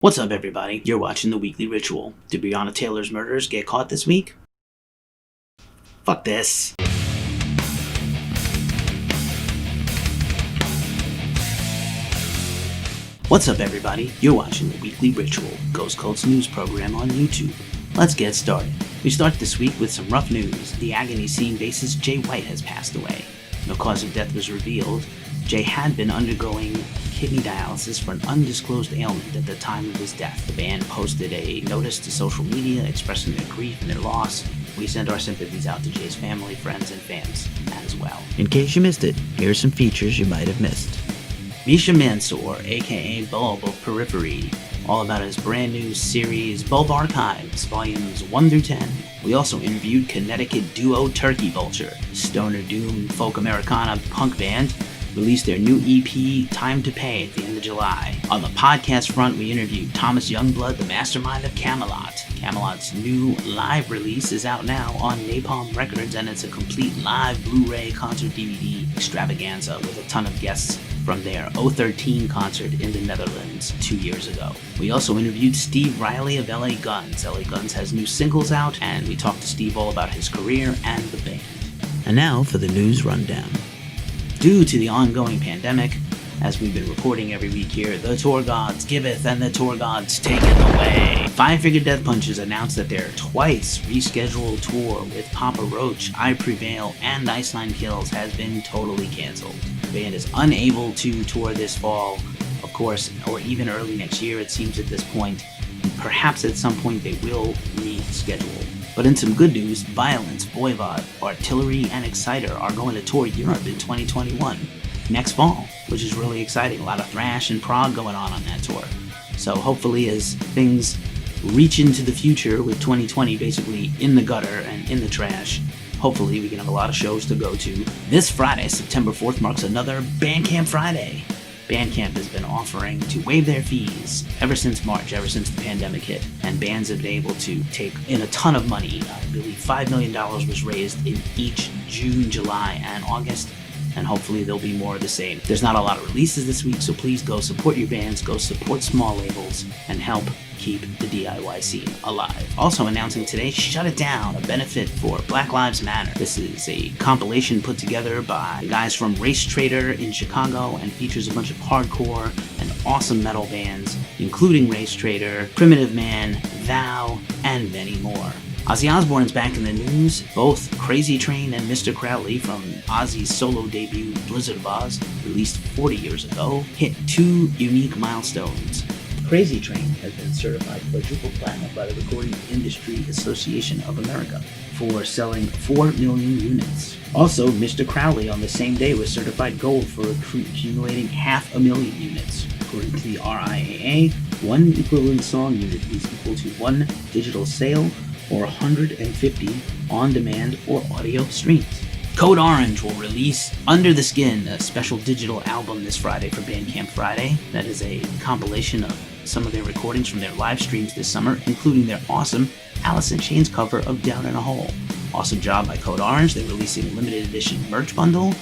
What's up, everybody? You're watching The Weekly Ritual. Did Breonna Taylor's murderers get caught this week? Fuck this. What's up, everybody? You're watching The Weekly Ritual, Ghost Cult's news program on YouTube. Let's get started. We start this week with some rough news. The Agony Scene bassist Jay White has passed away. No cause of death was revealed. Jay had been undergoing kidney dialysis for an undisclosed ailment at the time of his death. The band posted a notice to social media expressing their grief and their loss. We send our sympathies out to Jay's family, friends, and fans as well. In case you missed it, here are some features you might have missed. Misha Mansour, aka Bulb of Periphery, all about his brand new series Bulb Archives, volumes 1 through 10. We also interviewed Connecticut duo Turkey Vulture, stoner doom folk Americana punk band, released their new EP, Time to Pay, at the end of July. On the podcast front, we interviewed Thomas Youngblood, the mastermind of Camelot. Camelot's new live release is out now on Napalm Records, and it's a complete live Blu-ray concert DVD extravaganza with a ton of guests from their 013 concert in the Netherlands 2 years ago. We also interviewed Steve Riley of LA Guns. LA Guns has new singles out, and we talked to Steve all about his career and the band. And now for the news rundown. Due to the ongoing pandemic, as we've been reporting every week here, the tour gods giveth and the tour gods taketh away. Five Finger Death Punch announced that their twice rescheduled tour with Papa Roach, I Prevail, and Lifeline Kills has been totally canceled. The band is unable to tour this fall, of course, or even early next year, it seems at this point. Perhaps at some point they will reschedule. But in some good news, Vio-Lence, Voivod, Artillery, and Exciter are going to tour Europe in 2021, next fall, which is really exciting. A lot of thrash and prog going on that tour. So hopefully as things reach into the future with 2020 basically in the gutter and in the trash, hopefully we can have a lot of shows to go to. This Friday, September 4th, marks another Bandcamp Friday. Bandcamp has been offering to waive their fees ever since March, ever since the pandemic hit, and bands have been able to take in a ton of money. I believe $5 million was raised in each June, July, and August, and hopefully there'll be more of the same. There's not a lot of releases this week, so please go support your bands, go support small labels, and help keep the DIY scene alive. Also announcing today, Shut It Down, a benefit for Black Lives Matter. This is a compilation put together by guys from Race Trader in Chicago and features a bunch of hardcore and awesome metal bands, including Race Trader, Primitive Man, Thou, and many more. Ozzy Osbourne's back in the news. Both Crazy Train and Mr. Crowley from Ozzy's solo debut Blizzard of Oz, released 40 years ago, hit two unique milestones. Crazy Train has been certified quadruple platinum by the Recording Industry Association of America for selling 4 million units. Also, Mr. Crowley on the same day was certified gold for accumulating 500,000 units. According to the RIAA, one equivalent song unit is equal to one digital sale or 150 on-demand or audio streams. Code Orange will release Under the Skin, a special digital album this Friday for Bandcamp Friday. That is a compilation of some of their recordings from their live streams this summer, including their awesome Alice in Chains cover of Down in a Hole. Awesome job by Code Orange. They're releasing a limited edition merch bundle,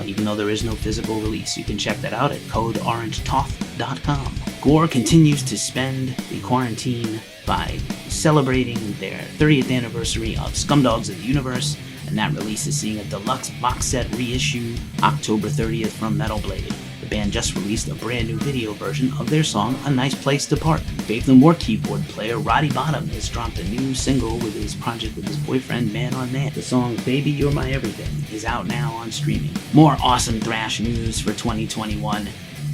even though there is no physical release. You can check that out at codeorangetoth.com. Gore continues to spend the quarantine by celebrating their 30th anniversary of Scumdogs of the Universe, and that release is seeing a deluxe box set reissue October 30th from Metal Blade. The band just released a brand new video version of their song A Nice Place to Park. Faith No More keyboard player Roddy Bottom has dropped a new single with his project with his boyfriend Man on Man. The song Baby You're My Everything is out now on streaming. More awesome thrash news for 2021.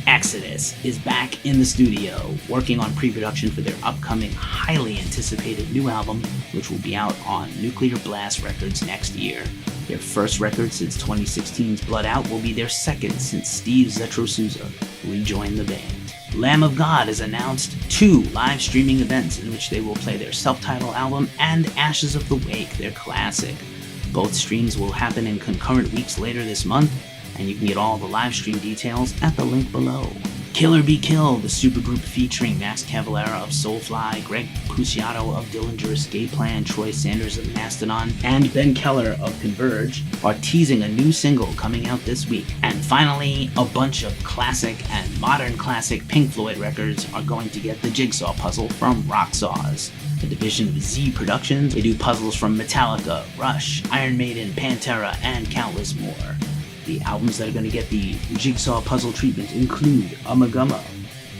Exodus is back in the studio, working on pre-production for their upcoming, highly anticipated new album, which will be out on Nuclear Blast Records next year. Their first record since 2016's Blood Out will be their second since Steve Zetro Souza rejoined the band. Lamb of God has announced 2 live streaming events in which they will play their self-titled album and Ashes of the Wake, their classic. Both streams will happen in concurrent weeks later this month, and you can get all the live stream details at the link below. Killer Be Killed, the supergroup featuring Max Cavalera of Soulfly, Greg Puciato of Dillinger Escape Plan, Troy Sanders of Mastodon, and Ben Keller of Converge, are teasing a new single coming out this week. And finally, a bunch of classic and modern classic Pink Floyd records are going to get the Jigsaw puzzle from Rocksaws, a division of Z Productions. They do puzzles from Metallica, Rush, Iron Maiden, Pantera, and countless more. The albums that are going to get the Jigsaw puzzle treatment include Amagama,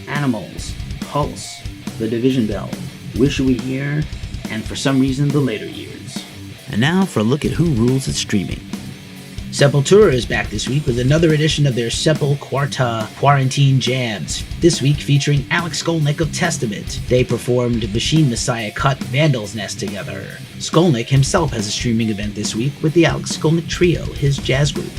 Animals, Pulse, The Division Bell, Wish You Were Here, and for some reason, The Later Years. And now for a look at who rules at streaming. Sepultura is back this week with another edition of their Sepul Quarta Quarantine Jams, this week featuring Alex Skolnick of Testament. They performed Machine Messiah cut Vandal's Nest together. Skolnick himself has a streaming event this week with the Alex Skolnick Trio, his jazz group.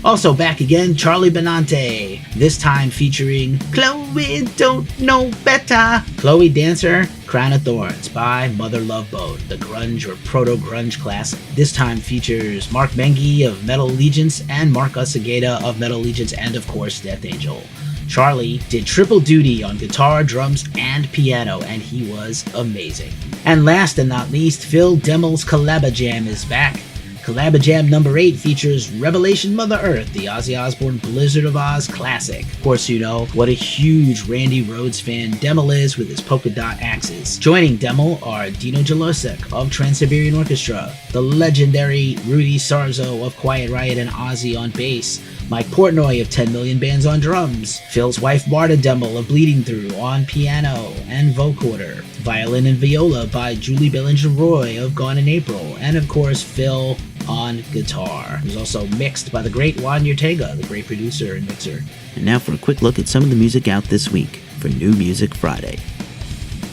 Also back again, Charlie Benante, this time featuring Chloe Don't Know Better. Chloe Dancer, Crown of Thorns by Mother Love Bone, the grunge or proto-grunge classic. This time features Mark Mengi of Metal Allegiance and Mark Asageda of Metal Allegiance and of course Death Angel. Charlie did triple duty on guitar, drums, and piano, and he was amazing. And last and not least, Phil Demmel's Collabajam is back. Collabajam number 8 features Revelation Mother Earth, the Ozzy Osbourne Blizzard of Oz classic. Of course, you know what a huge Randy Rhoads fan Demmel is with his polka dot axes. Joining Demmel are Dino Jalosek of Trans-Siberian Orchestra, the legendary Rudy Sarzo of Quiet Riot and Ozzy on bass, Mike Portnoy of 10 Million Bands on drums, Phil's wife Marta Demmel of Bleeding Through on piano and vocoder, violin and viola by Julie Bellinger-Roy of Gone in April, and of course Phil on guitar. It was also mixed by the great Juan Ortega, the great producer and mixer. And now for a quick look at some of the music out this week for New Music Friday.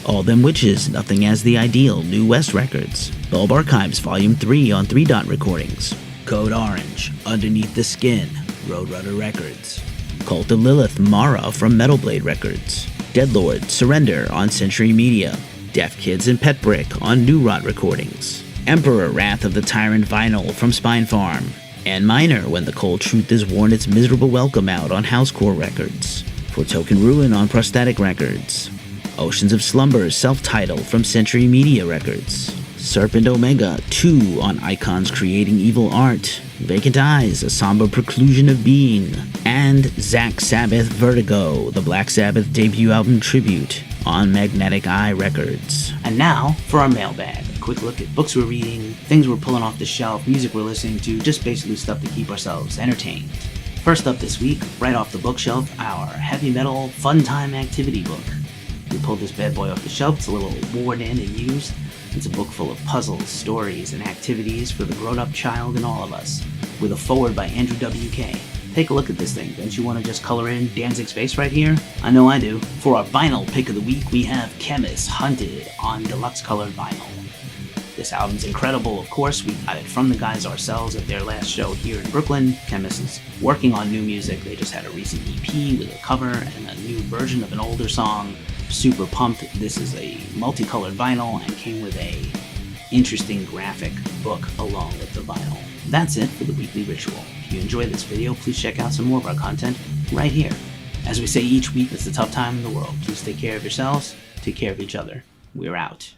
All Them Witches, Nothing As the Ideal, New West Records. Bulb Archives Volume 3 on 3 Dot Recordings. Code Orange, Underneath the Skin, Roadrunner Records. Cult of Lilith, Mara from Metal Blade Records. Deadlord, Surrender on Century Media. Deaf Kids and Pet Brick on New Rot Recordings. Emperor, Wrath of the Tyrant Vinyl from Spine Farm. And Minor, When the Cold Truth has worn its miserable welcome out on Housecore Records. For Token Ruin on Prosthetic Records. Oceans of Slumber, self-titled from Century Media Records. Serpent Omega 2 on Icons Creating Evil Art. Vacant Eyes, A Somber Preclusion of Being. And Zack Sabbath Vertigo, the Black Sabbath debut album tribute on Magnetic Eye Records. And now for our mailbag. A quick look at books we're reading, things we're pulling off the shelf, music we're listening to, just basically stuff to keep ourselves entertained. First up this week, right off the bookshelf, our heavy metal fun time activity book. We pulled this bad boy off the shelf. It's a little worn in and used. It's a book full of puzzles, stories, and activities for the grown-up child in all of us, with a foreword by Andrew W.K. Take a look at this thing. Don't you want to just color in Danzig's face right here? I know I do. For our vinyl pick of the week, we have Chemist Hunted on deluxe colored vinyl. This album's incredible, of course. We got it from the guys ourselves at their last show here in Brooklyn. Chemist is working on new music. They just had a recent EP with a cover and a new version of an older song. Super pumped. This is a multicolored vinyl and came with a interesting graphic book along with the vinyl. That's it for the weekly ritual. If you enjoyed this video, please check out some more of our content right here. As we say each week, it's a tough time in the world. Please take care of yourselves, take care of each other. We're out.